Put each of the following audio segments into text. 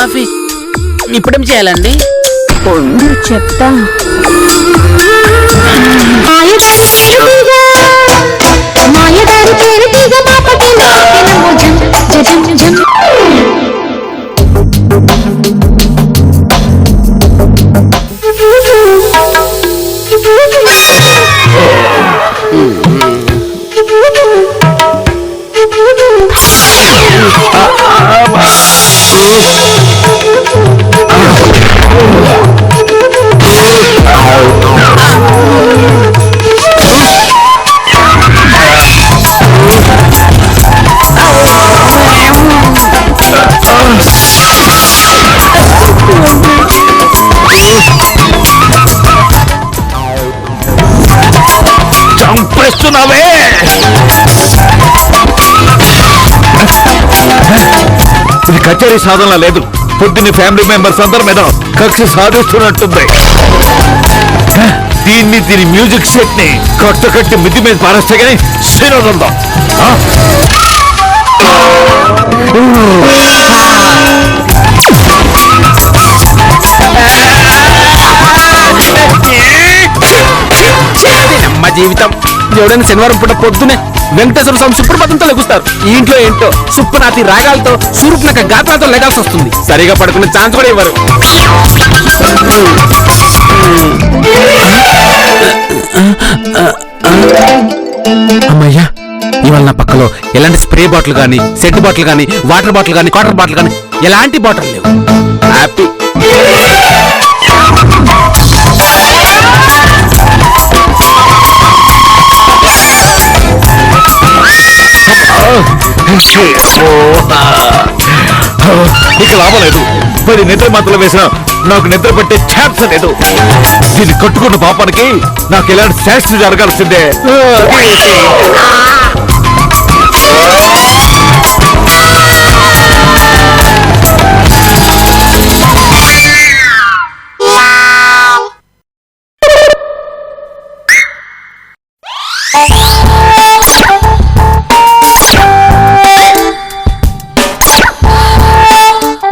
Coffee ఇప్పుడేం చేయాలండి? చెప్తా. చంపేస్తున్నావే! ఇది కచేరీ సాధనలా లేదు. పొద్దున్న ఫ్యామిలీ మెంబర్స్ అందరి మీద కక్ష సాధిస్తున్నట్టుంది. దీని మ్యూజిక్ సెట్ ని కట్టి మిద్ది మీద పారేస్తే గానీ శ్రీరంగం. అమ్మ జీవితం ఎవడైనా శనివారం పూట పొద్దునే వెంకటేశ్వర స్వామి సుప్రభాతంతో లెగుస్తారు. ఈ ఇంట్లో ఏంటో సుప్పునాతి రాగాలతో సూర్పునక గాత్రాలతో లెగాల్సి వస్తుంది. సరిగా పడుకునే ఛాన్స్ కూడా ఇవ్వరు. అమ్మయ్యా, ఇవాళ నా పక్కలో ఎలాంటి స్ప్రే బాటిల్ గానీ, సెట్ బాటిల్ గానీ, వాటర్ బాటిల్ గానీ, క్వార్టర్ బాటిల్ గానీ ఎలాంటి బాటిల్ లేవు. హ్యాపీ. ఇక లాభం లేదు. మరి నిద్ర మాత్రం వేసిన నాకు నిద్ర పట్టే ఛాన్స్ లేదు. దీన్ని కట్టుకున్న పాపానికి నాకు ఎలాంటి శాస్త్రి జరగాల్సిందే.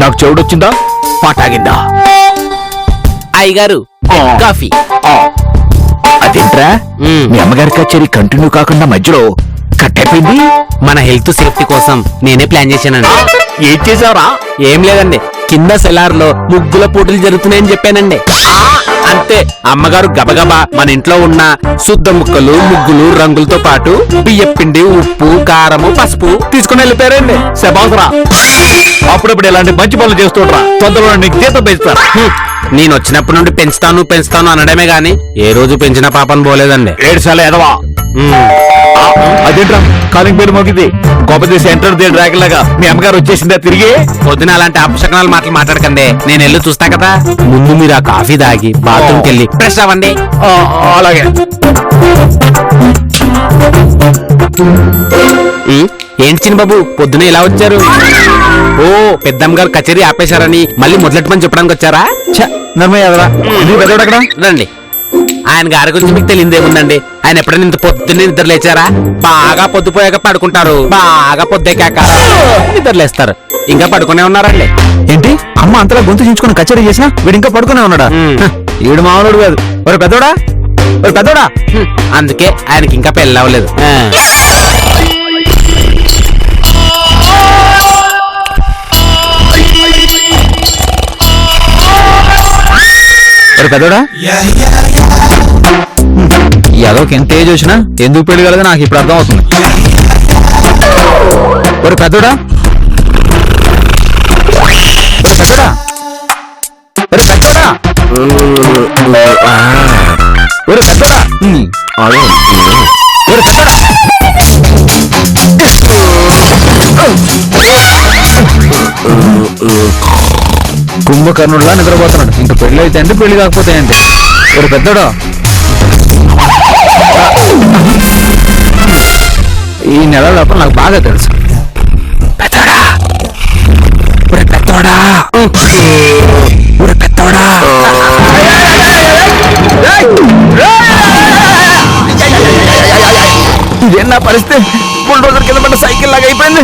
నాకు చెవుడొచ్చిందా? పాటాగిందా? అయ్యగారు కాఫీ. అదేంట్రా మీ అమ్మగారి కచేరీ కంటిన్యూ కాకుండా మధ్యలో కట్ అయిపోయింది? మన హెల్త్ సేఫ్టీ కోసం నేనే ప్లాన్ చేశానండి. ఏం చేసావురా? ఏం లేదండి, కింద సెలార్ లో ముగ్గుల పోటీలు జరుగుతున్నాయని చెప్పానండి. అంతే, అమ్మగారు గబగబా మన ఇంట్లో ఉన్న శుద్ధ ముక్కలు, ముగ్గులు, రంగులతో పాటు బియ్యపిండి, ఉప్పు, కారము, పసుపు తీసుకుని వెళ్ళిపోయారండి. శబాసరా, అప్పుడప్పుడు ఇలాంటి మంచి పనులు చేస్తుండ్రా. తొందరలో నీకు జీతం పెంచుతారా? నేను వచ్చినప్పటి నుండి పెంచుతాను అనడమే గాని ఏ రోజు పెంచిన పాపను పోలేదండి. 7 సార్లు ఎదవా. అదేంట్రా కాలింగ్ పేరు మోగింది? గొప్ప దేశం ఎంటర్ ది డ్రాగన్ లాగా మీ అమ్మగారు వచ్చేసిందా తిరిగి? పొద్దున అలాంటి అపశకనాలు మాటలు మాట్లాడకండి. నేను వెళ్ళి చూస్తా కదా. ముందు మీరు ఆ కాఫీ తాగి బాత్రూమ్కి వెళ్ళి ఫ్రెష్ అవ్వండి. అలాగే. ఏంటి చిన్నబాబు పొద్దున ఇలా వచ్చారు? ఓ, పెద్దమ్మ గారు కచేరీ ఆపేశారని మళ్ళీ మొదలెట్టమని చెప్పడానికి వచ్చారా? రండి. ఆయన గారి గురించి మీకు తెలియదేముందండి. ఆయన ఎప్పుడైనా ఇంత పొద్దున్నే నిద్ర లేచారా? బాగా పొద్దుపోయాక పడుకుంటారు, బాగా పొద్దెక్కాక నిద్ర లేస్తారు. ఇంకా పడుకునే ఉన్నారండి. ఏంటి అమ్మ అంతలా గొంతు చించుకుని కచేరీ చేసినా వీడు ఇంకా పడుకునే ఉన్నాడా? వీడు మామూలుడు కాదు. ఒక పెద్దోడా. అందుకే ఆయనకి ఇంకా పెళ్ళి అవ్వలేదు. పెద్దోడా, ఏదోకి ఎంత ఏజ్ వచ్చినా ఎందుకు పెళ్లి కలదో నాకు ఇప్పుడు అర్థం అవుతుంది. ఒక పెద్దోడా, కుంభకర్ణుడులా నిద్రపోతున్నాడు. ఇంకా పెళ్లి అయితే అండి, పెళ్లి కాకపోతే అండి. ఒక పెద్దోడా, ఈ నెల లోపల నాకు బాగా తెలుసు. పెద్దోడా, ఇదేం నా పరిస్థితి? 3 రోజుల కింద పడ్డ సైకిల్ లాగా అయిపోయింది.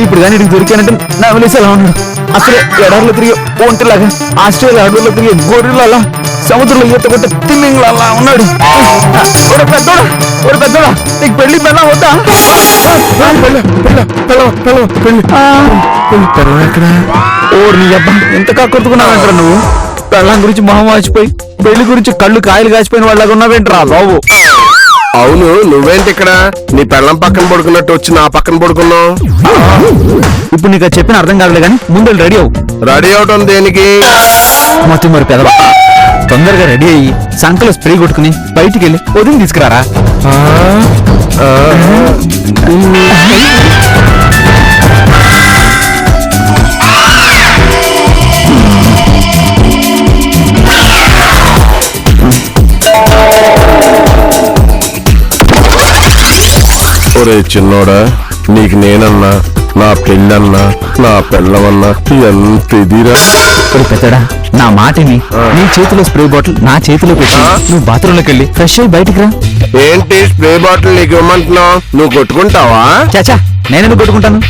ఇప్పుడు కానీ ఇటు దొరికానంటే నా వదిలేసి ఎలా ఉన్నాడు అసలే ఎడారిలో తిరిగి ఒంటిలాగా ఆస్ట్రేలియా అడవుల్లో తిరిగి గొర్రెలలా సముద్రంలో ఈత కొట్టే తిమ్మింగ్లా ఉన్నాడు. ఒరే పెద్దోడా నీకు పెళ్లి పెళ్ళ వద్దా? ఓ నీ అబ్బా ఎంత కాకొడుతున్నావంటారా నువ్వు? పెళ్ళం గురించి మొహం వాచిపోయి పెళ్లి గురించి కళ్ళు కాయలు కాచిపోయిన వాళ్ళగా ఉన్నావేంట్రా బాబు? అవును, నువ్వేంటి ఇక్కడ నీ పెళ్ళం పక్కన పడుకున్నట్టు వచ్చి నా పక్కన పడుకున్నావు? ఇప్పుడు నీకు అది చెప్పిన అర్థం కాదులే కానీ ముందు రెడీ అవ్వు. రెడీ అవటం దేనికి? మొత్తం మరి పెదవా తొందరగా రెడీ అయ్యి సంకలో స్ప్రే కొట్టుకుని బయటికి వెళ్ళి వదిలి తీసుకురారా. ఒరే చిన్నోడా, నీకు నేనన్నా నా పెళ్ళన్నా నా పెళ్ళమన్నా ఎంత ఇదిరా. పెద్దడా నా మాటని నీ చేతిలో స్ప్రే బాటిల్ నా చేతిలో పెట్టి నువ్వు బాత్రూమ్ లోకి వెళ్ళి ఫ్రెష్ అయ్యి బయటికి రా. ఏంటి స్ప్రే బాటిల్ నీకు ఇవ్వమంటున్నావు? నువ్వు కొట్టుకుంటావా? చాచా నేనెందుకు కొట్టుకుంటాను?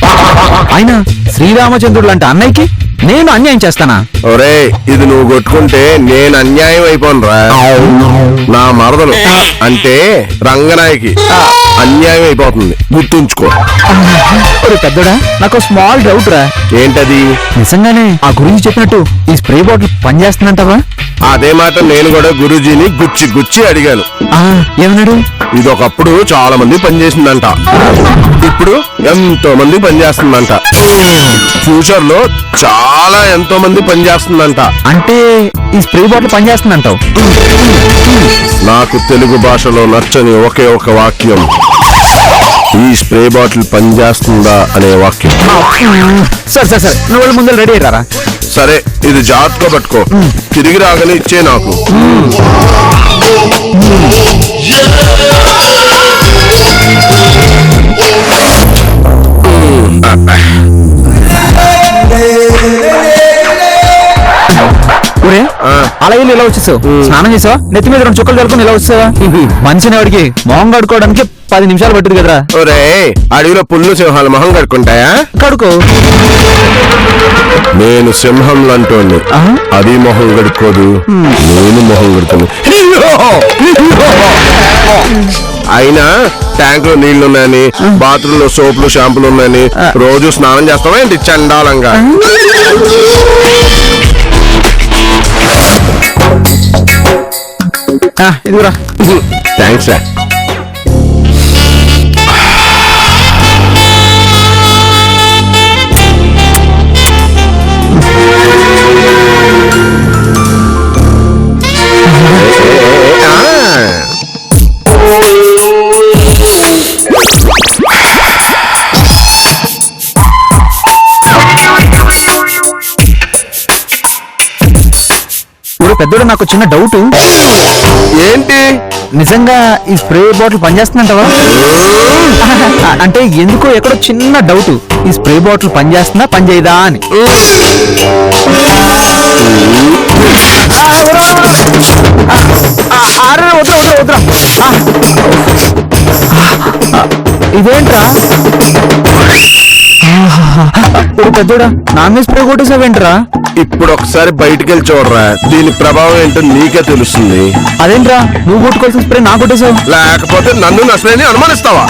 అయినా శ్రీరామచంద్రుడు లాంటి అన్నయ్యకి నేను అన్యాయం చేస్తానా? ఒరే ఇది నువ్వు కొట్టుకుంటే నేను అన్యాయం అయిపోనురా. నా మరదలు అంటే రంగనాయకి అన్యాయం అయిపోతుంది, గుర్తుంచుకో. పెద్దడా నాకు స్మాల్ డౌట్ రా. ఏంటది? నిజంగానే ఆ గురించి చెప్పినట్టు ఈ స్ప్రే బాటిల్ పనిచేస్తుందంటావా? అదే మాట నేను కూడా గురూజీని గుచ్చి గుచ్చి అడిగాను. ఏమన్నాడు? ఇది ఒకప్పుడు చాలా మంది పనిచేసిందంట, ఇప్పుడు ఎంతో మంది పనిచేస్తుందంట, ఫ్యూచర్ లో చాలా ఎంతో మంది పనిచేస్తుందంట. అంటే ఈ స్ప్రే బాటిల్ పనిచేస్తుందంటావు? నాకు తెలుగు భాషలో నచ్చని ఒకే ఒక వాక్యం ఈ స్ప్రే బాటిల్ పనిచేస్తుందా అనే వాక్యం. సరే నువ్వు ముందు రెడీ అయ్యారా? సరే ఇది జాగ్రత్తగా పట్టుకో, తిరిగి రాగానే ఇచ్చే నాకు. అలా వెళ్ళి ఇలా వచ్చేసావు? స్నానం చేసావా? నెత్తి మీద 2 చుక్కలు జరుపుకుని ఇలా వచ్చావా? మనిషిని వాడికి మొహం కడుకోవడానికి 10 నిమిషాలు పట్టింది కదరా. ఒరే అడవిలో పుల్లు సింహాలు మొహం కడుకుంటాయా? కడుకో. నేను సింహం లాంటోని, అది మొహం కడుక్కోదు, నేను మొహం కడుతుంది. అయినా ట్యాంక్ లో నీళ్లున్నాయని బాత్రూమ్ లో సోపులు షాంపులు ఉన్నాయని రోజు స్నానం చేస్తావా ఏంటి చండాలంగా? ఇదిరా. థ్యాంక్స్ రా. పెద్దోడు నాకు చిన్న డౌట్. ఏంటి? నిజంగా ఈ స్ప్రే బాటిల్ పనిచేస్తుందంటావా? అంటే ఎందుకో ఎక్కడో చిన్న డౌట్, ఈ స్ప్రే బాటిల్ పనిచేస్తుందా పనిచేయదా అని. ఇదేంట్రా పెద్దోడా నా మీద స్ప్రే కొట్టేసావేంట్రా? ఇప్పుడు ఒకసారి బయటికి వెళ్ళి చూడరా, దీని ప్రభావం ఏంటో నీకే తెలుస్తుంది. అదేంట్రా నువ్వు కొట్టుకోవాల్సిన స్ప్రే నా కొట్టేసావు? లేకపోతే నన్ను నా స్ప్రేని అనుమానిస్తావా?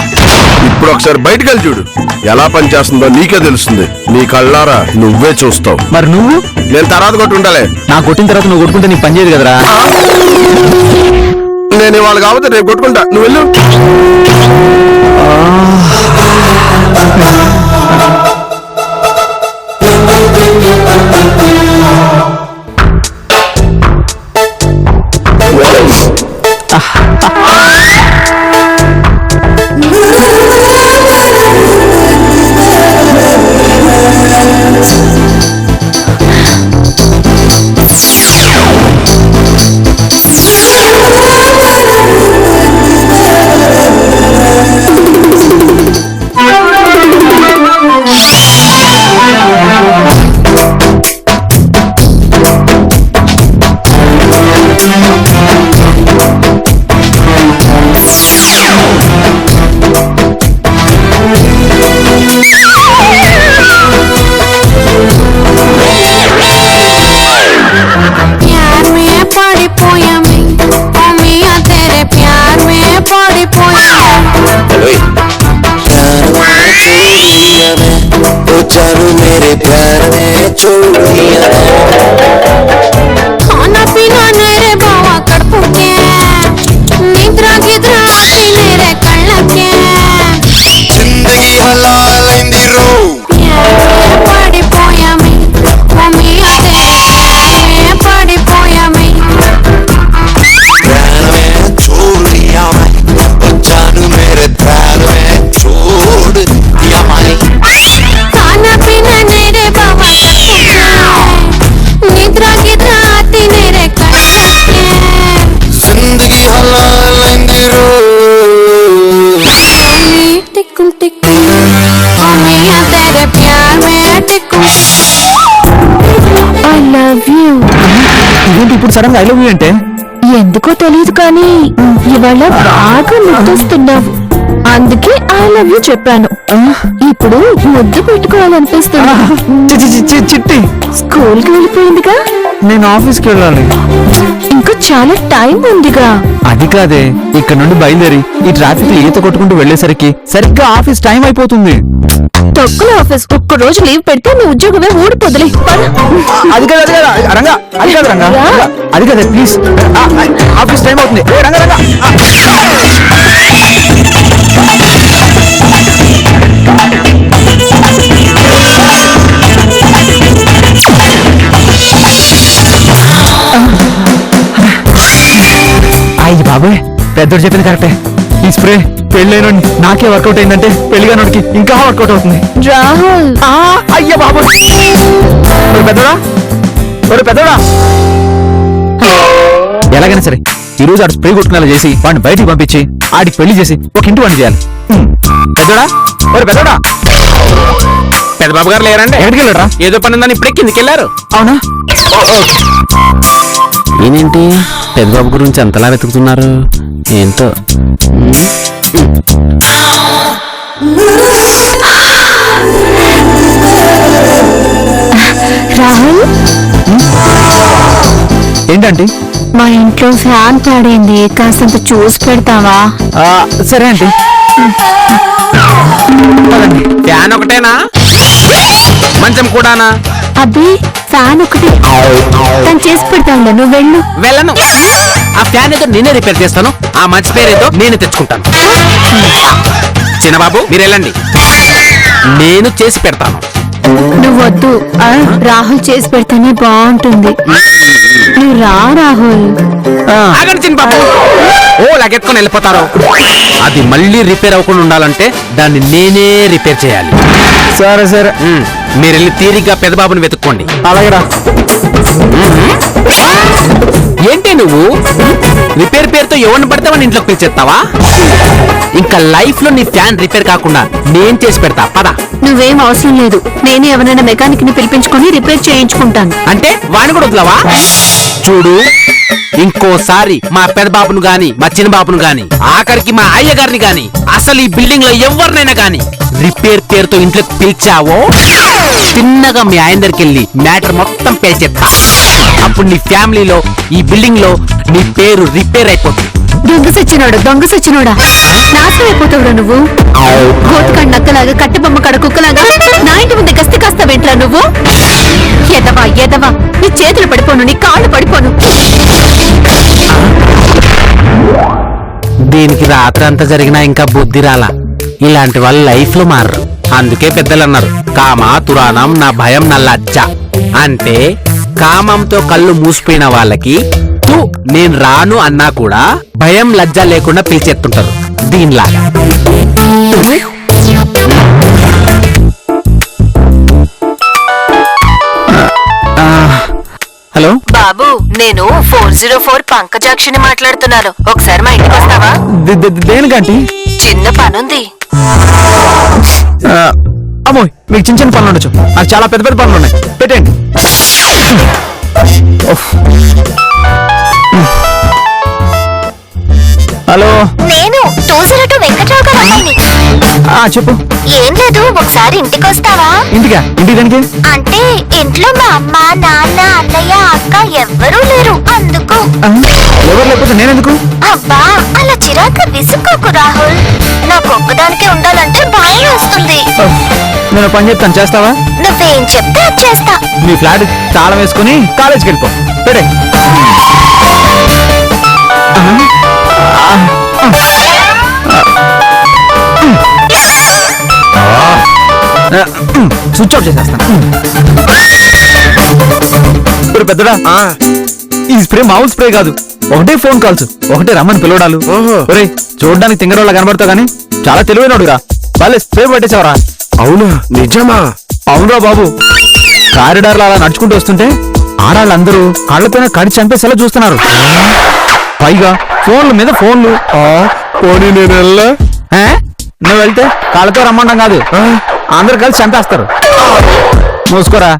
ఇప్పుడు ఒకసారి బయటికి వెళ్ళి చూడు, ఎలా పనిచేస్తుందో నీకే తెలుస్తుంది. నీ కళ్ళారా నువ్వే చూస్తావు. మరి నువ్వు? నేను తర్వాత కొట్టుండాలే. నా కొట్టిన తర్వాత నువ్వు కొట్టుకుంటే నీకు పని చేయదు కదరా. నేను ఇవాళ కాబట్టి రేపు కొట్టుకుంటా, నువ్వు వెళ్ళు. मेरे प्यार में छोड़ दिया खाना पीना मेरे बावा कड़पुके निद्रा गिद्रा आती मेरे कళ్ళకే जिंदगी हलालైంది రో పడిపోయామే మమ్మీ అదే పడిపోయామే प्यार में छोड़ दिया मैं ओ जानू मेरे प्यार में छोड़ दिया मैं खाना पीना मेरे बावा कड़पुके निद्रा गिद्रा आती मेरे कళ్ళకే जिंदगी हलालైంది రో टिकुम टिकुम ओ मियां तेरे प्यार में टिकुम I love you. ఇదేంటి ఇప్పుడు సడన్ గా ఐ లవ్ యూ అంటే ఎందుకో తెలియదు కానీ ఇవాళ బాగా ముద్దొస్తున్నావు అందుకే ఐ లవ్ యూ చెప్పాను ఇప్పుడు ముద్దు పెట్టుకోవాలనిపిస్తుంది చిట్టి స్కూల్ కి వెళ్ళిపోయిందిగా నేను ఆఫీస్కి వెళ్ళాలి ఇంకా చాలా టైం ఉందిగా అది కాదే ఇక్కడ నుండి బయలుదేరి ఈ ట్రాఫిక్ లో ఈత కొట్టుకుంటూ వెళ్ళేసరికి సరిగ్గా ఆఫీస్ టైం అయిపోతుంది తొక్కుల ఆఫీస్ ఒక్క రోజు లీవ్ పెడితే నీ ఉద్యోగమే ఊడిపోదులే అది కాదు రంగా అది కాదు రంగా అది కాదే ప్లీజ్ ఆఫీస్ టైం అవుతుంది ఏ రంగా రంగా అయ్యి బాబాయ్ పెద్దోడు చెప్పింది కరెక్టే ఈ స్ప్రే పెళ్ళైన నాకే వర్కౌట్ అయిందంటే పెళ్లిగానోడికి ఇంకా వర్కౌట్ అవుతుంది రాహుల్ అయ్య బాబు పెద్దోడా పెద్దోడా ఎలాగైనా సరే ఈ రోజు ఆడు స్ప్రే కొట్టుకునేలా చేసి వాడిని బయటికి పంపించి ఆడికి పెళ్లి చేసి ఒక ఇంటి వాడిని చేయాలి పెద్దోడా పెద్దోడా పెద్దబాబు గారు లేరండి ఎక్కడికి వెళ్ళారా ఏదో పని ఉందని ఇప్పుడే కిందికి వెళ్ళారు అవునా ఈయనేంటి పెద్దబాబు గురించి అంతలా వెతుకుతున్నారు ఏంటో రాహుల్ ఏంటంటే మా ఇంట్లో ఫ్యాన్ పాడైంది కాస్తంత చూసి పెడతావా సరే అండి ఫ్యాన్ ఒకటేనా మంచం కూడానా అబ్బే ఫ్యాన్ ఒకటి తను చేసి పెడతానులే నువ్వు వెళ్ళు వెళ్ళను ఆ ఫ్యాన్ ఏదో నేనే రిపేర్ చేస్తాను ఆ మంచి పేరు ఏదో నేనే తెచ్చుకుంటాను చిన్నబాబు మీరు వెళ్ళండి నేను చేసి పెడతాను నువ్వు వద్దు రాహుల్ చేసి పెడితేనే బాగుంటుంది నువ్వు రా రాహుల్ ఆగండి చిన్నబాబు ఓ లగెత్తుకొని వెళ్ళిపోతారు అది మళ్ళీ రిపేర్ అవ్వకుండా ఉండాలంటే దాన్ని నేనే రిపేర్ చేయాలి సరే సరే మీరు వెళ్ళి తీరిగ్గా పెద్దబాబుని వెతుక్కోండి అలాగేరా ఏంటి నువ్వు రిపేర్ పేరుతో ఎవరిని పడితే వాడిని ఇంట్లోకి పిలిచేస్తావా ఇంకా లైఫ్ లో నీ ఫ్యాన్ రిపేర్ కాకుండా నేను చేసి పెడతా పద నువ్వేం అవసరం లేదు నేనే ఎవరైనా మెకానిక్ ని పిలిపించుకొని రిపేర్ చేయించుకుంటాను అంటే వాడిని కూడా వదలవా చూడు ఇంకోసారి మా పెద్ద బాబును గాని మా చిన్న బాబును గాని ఆఖరికి మా అయ్య గారిని గాని అసలు ఈ బిల్డింగ్ లో ఎవరినైనా గాని రిపేర్ పేరుతో ఇంట్లోకి పిలిచావో చిన్నగా మీ ఆయన దగ్గరికి వెళ్ళి మ్యాటర్ మొత్తం పేల్చేస్తా అప్పుడు నీ ఫ్యామిలీలో ఈ బిల్డింగ్ లో నీ పేరు రిపేర్ అయిపోతుంది దొంగ సచ్చినోడా నాశనం అయిపోతావురా నువ్వు గోతుకాడు నక్కలాగా కట్టె బొమ్మ కడ కుక్కలాగా నా ఇంటి ముందే గస్తీ కాస్తా వెంట్రా నువ్వు ఎదవా నీ చేతులు పడిపోను నీ కాళ్ళు పడిపోను దీనికి రాత్రంతా జరిగినా ఇంకా బుద్ధి రాలా ఇలాంటి వాళ్ళు లైఫ్ లో మారరు అందుకే పెద్దలు అన్నారు కామా తురాణం నా భయం నా లజ్జ అంటే కామంతో కళ్ళు మూసిపోయిన వాళ్ళకి తు నేను రాను అన్నా కూడా భయం లజ్జ లేకుండా పిలిచెత్తుంటారు దీనిలాగా హలో బాబు నేను 404 పంకజాక్షిని మాట్లాడుతున్నాను ఒకసారి మా ఇంటికి వస్తావా దేనికంటే చిన్న పనుంది అమ్మో మీకు చిన్న చిన్న పనులు ఉండొచ్చు నాకు చాలా పెద్ద పెద్ద పనులు ఉన్నాయి పెట్టండి హలో నేను 202 వెంకట్రావు గారు అమ్మాయిని చెప్పు ఏం లేదు ఒకసారి ఇంటికి వస్తావా ఇంటికి దానికి అంటే ఇంట్లో మా అమ్మ నాన్న అన్నయ్య అక్క ఎవ్వరూ లేరు అందుకు ఎవరు లేకపోతే నేనెందుకు అబ్బా అలా చిరాక విసుక్కోకు రాహుల్. నాకు ఒక్కదానికే ఉండాలంటే భయం వస్తుంది. నేను పని చెప్తాను, చేస్తావా? నువ్వేం చెప్తే అది చేస్తా. నీ ఫ్లాట్ తాళం వేసుకుని కాలేజ్కి వెళ్ళిపో. పెడే. స్విచ్ ఆఫ్ చేసేస్తాను. ఇప్పుడు పెద్దడా, ఈ స్ప్రే మామూలు స్ప్రే కాదు. ఒకటే ఫోన్ కాల్స్, ఒకటే రమ్మని పిలవడాలు. ఒరే, చూడడానికి తింగరోళ్ళ కనబడతావు గానీ చాలా తెలివైనడురా. వాళ్ళే స్ప్రే పట్టేసావరా. అవునా? నిజమా? అవునరా బాబు. కారిడార్లో అలా నడుచుకుంటూ వస్తుంటే ఆడాళ్ళందరూ కాళ్లపైన కడి చంపేసేలా చూస్తున్నారు. పైగా ఫోన్ల మీద ఫోన్లు. పోనీ నేను వెళ్ళా? నువ్వు వెళ్తే కాళ్ళతో రమ్మండం కాదు, అందరు కలిసి చంపేస్తారు. మూసుకోరా.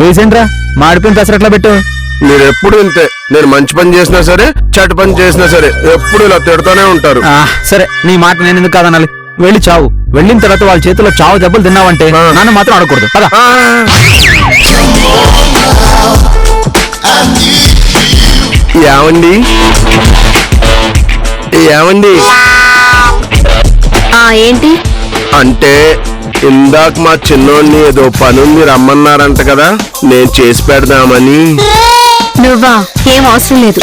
పేసేంట్రా మాడిపోయిన పెసరట్లా పెట్టు. మీరు ఎప్పుడు ఇంతే. నేను మంచి పని చేసినా సరే, చెడ్డ పని చేసినా సరే, ఎప్పుడు ఇలా తిడుతూనే ఉంటారు. సరే, నీ మాట నేను ఎందుకు కాదనాలి? వెళ్ళి చావు. వెళ్ళిన తర్వాత వాళ్ళ చేతిలో చావు దెబ్బలు తిన్నావంటే నన్ను మాత్రం అడగకూడదు కదా. ఏమండి ఏమండి ఏంటి అంటే ఇందాక మా చిన్నోడిని ఏదో పనుంది రమ్మన్నారంట కదా, నేను చేసి పెడదామని. నువ్వా? ఏం అవసరం లేదు,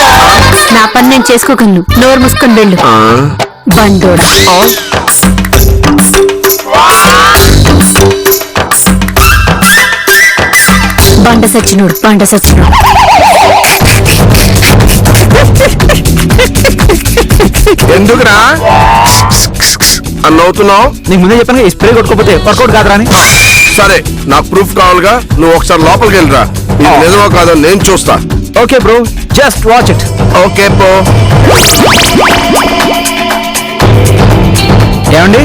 నా పని నేను చేసుకోగలను. నోరు మూసుకొని వెళ్ళు. బండోడా. బండ సచ్చినోడు, బండ సచ్చినోడు. ఎందుకురా అన్నవుతున్నావు? నీకు ముందే చెప్పాను, ఈ స్ప్రే కొట్టుకోపోతే వర్కౌట్ కాదురా అని. సరే, నాకు ప్రూఫ్ కావాలిగా. నువ్వు ఒకసారి లోపలికి వెళ్ళరా. ఇది నిజమో కాదో నేను చూస్తా. Okay bro, just watch it. Okay పో. ఏమండి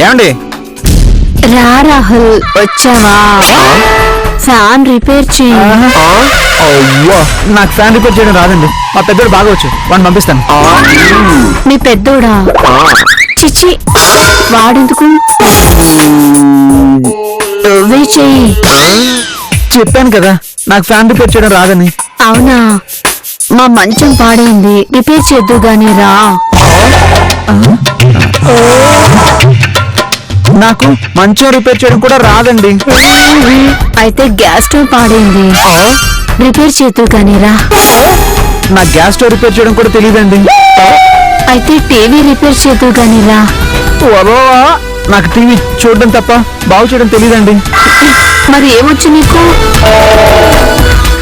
ఏమండి? రా రాహుల్, వచ్చావా? ఫ్యాన్ రిపేర్ చేయి. అవ్వా, నాకు ఫ్యాన్ రిపేర్ చేయడం రాదండి. మా పెద్దోడు బాగా వచ్చు, వాడిని పంపిస్తాను. మీ పెద్దోడా? చిచ్చి, వాడెందుకు? నువ్వే చెయ్యి. చెప్పాను కదా నాకు ఫ్యాన్ రిపేర్ చేయడం రాదని. అవునా? మా మంచం పాడైంది, రిపేర్ చేద్దు గానీ రా. నాకు మంచం రిపేర్ చేయడం కూడా రాదండి. అయితే గ్యాస్ స్టవ్ పాడైంది, రిపేర్ చేద్దు గానీ రా. నా గ్యాస్ స్టవ్ రిపేర్ చేయడం కూడా తెలియదండి. అయితే టీవీ రిపేర్ చేద్దు గానీ రా. నాకు టీవీ చూడడం తప్ప బాగు చేయడం తెలియదండి. మరి ఏమొచ్చు నీకు?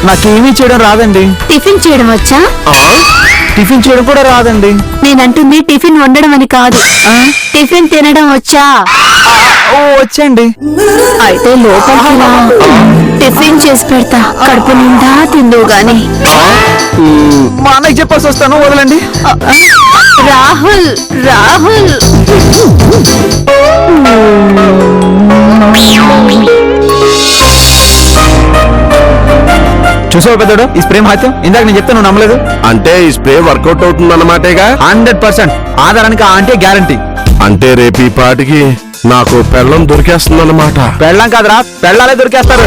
నాకేమీ చేయడం రాదండి. టిఫిన్ చేయడం వచ్చా? టిఫిన్ చేయడం కూడా రాదండి. నేనంటుంది టిఫిన్ వండడం అని కాదు, టిఫిన్ తినడం వచ్చా? ఓ, వచ్చండి. అయితే లోపలికి రా, టిఫిన్ చేసి పెడతా, కడుపు నిండా తిందువు గాని. మా అన్నయ్య చెప్పాల్సి వస్తాను, వదలండి. రాహుల్, రాహుల్. చూసావు పెద్దోడు, ఈ స్ప్రే మహత్యం ఇందాక నేను చెప్తే నువ్వు నమ్మలేదు. అంటే ఈ స్ప్రే వర్కౌట్ అవుతుందన్నమాటేగా? 100% ఆధారానికి అంటే గ్యారంటీ. అంటే రేపు ఈ పాటికి నాకు పెళ్ళం దొరికేస్తుందన్నమాట. పెళ్ళం కాదురా, పెళ్ళాలే దొరికేస్తారు.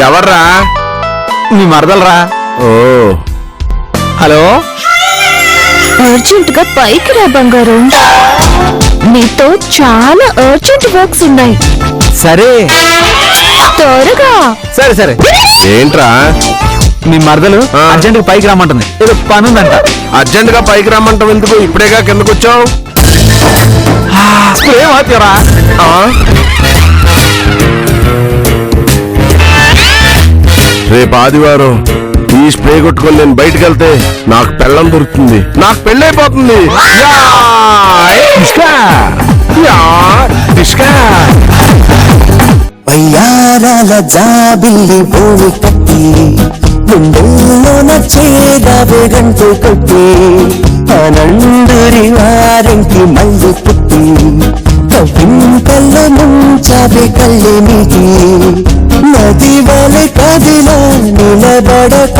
ఎవర్రా? మీ మరదలరా. ఓ, హలో. అర్జెంట్ గా పైకి రా బంగారు, నీతో చాలా అర్జెంట్ వర్క్స్ ఉన్నాయి. సరే త్వరగా. సరే సరే. ఏంట్రా? మీ మరదలు అర్జెంట్ గా పైకి రమ్మంటుంది, ఏదో పని ఉందంట. అర్జెంట్ గా పైకి రమ్మంటావు ఎందుకు? ఇప్పుడేగా కిందకు వచ్చావు. స్ప్రే మహత్యరా. రేపు ఆదివారం ఈ స్ప్రే కొట్టుకొని నేను బయటకు వెళ్తే నాకు పెళ్ళం దొరుకుతుంది, నాకు పెళ్ళైపోతుంది. వయ్యారాల జాబిల్లి భూమి కట్టి గుండెల్లోన చేదావే గంటు కట్టి ఆనందరి వారింటి మల్లి పుట్టి కవింకల్ల ముంచావే కళ్ళెనికి నది వలె కదిలా నిలబడక